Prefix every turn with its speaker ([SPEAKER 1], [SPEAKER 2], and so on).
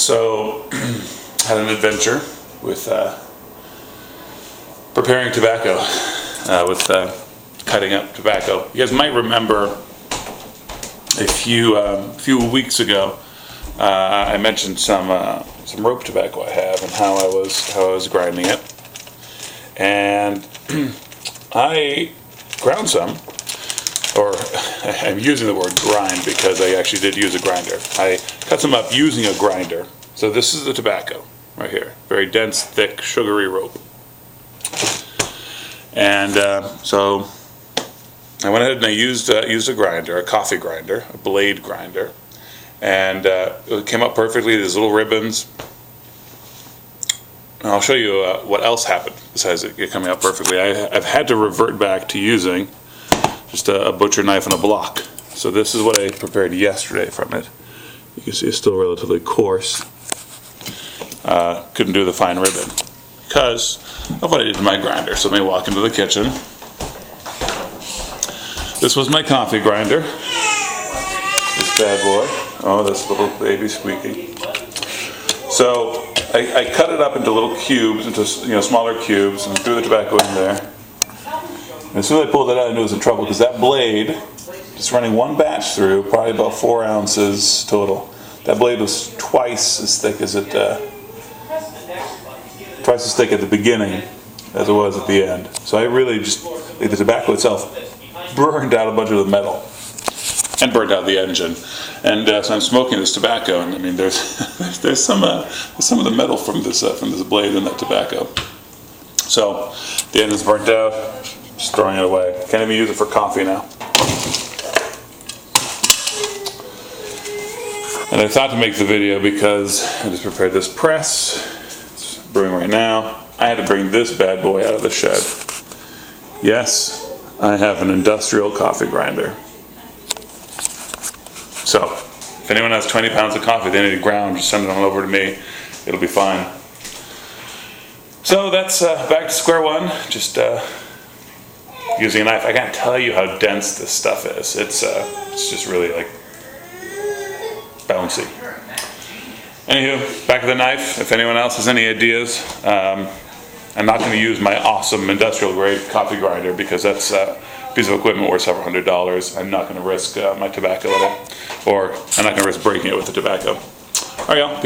[SPEAKER 1] So, had an adventure with preparing tobacco, with cutting up tobacco. You guys might remember a few weeks ago, I mentioned some rope tobacco I have and how I was grinding it, and I ground some. Or I'm using the word grind because I actually did use a grinder. I cut some up using a grinder. So this is the tobacco right here. Very dense, thick, sugary rope. And so I went ahead and I used a grinder, a coffee grinder, a blade grinder. And it came up perfectly, these little ribbons. And I'll show you what else happened besides it coming up perfectly. I've had to revert back to using just a butcher knife and a block. So this is what I prepared yesterday from it. You can see it's still relatively coarse. Couldn't do the fine ribbon because of what I did to my grinder. So let me walk into the kitchen. This was my coffee grinder. This bad boy. Oh, this little baby squeaking. So I cut it up into little cubes, into smaller cubes, and threw the tobacco in there. And as soon as I pulled it out, I knew I was in trouble because that blade, just running one batch through, probably about 4 ounces total. That blade was twice as thick at the beginning as it was at the end. So I really the tobacco itself burned out a bunch of the metal and burned out the engine. And so I'm smoking this tobacco, and I mean there's some of the metal from this blade in that tobacco. So the engine's burnt out. Just throwing it away. Can't even use it for coffee now. And I thought to make the video because I just prepared this press. It's brewing right now. I had to bring this bad boy out of the shed. Yes, I have an industrial coffee grinder. So, if anyone has 20 pounds of coffee they need ground, just send it on over to me. It'll be fine. So that's back to square one. Just using a knife. I can't tell you how dense this stuff is. It's just really like bouncy. Anywho, back to the knife. If anyone else has any ideas, I'm not going to use my awesome industrial grade coffee grinder because that's a piece of equipment worth several $100s. I'm not going to risk my tobacco in it, or I'm not going to risk breaking it with the tobacco. All right, y'all.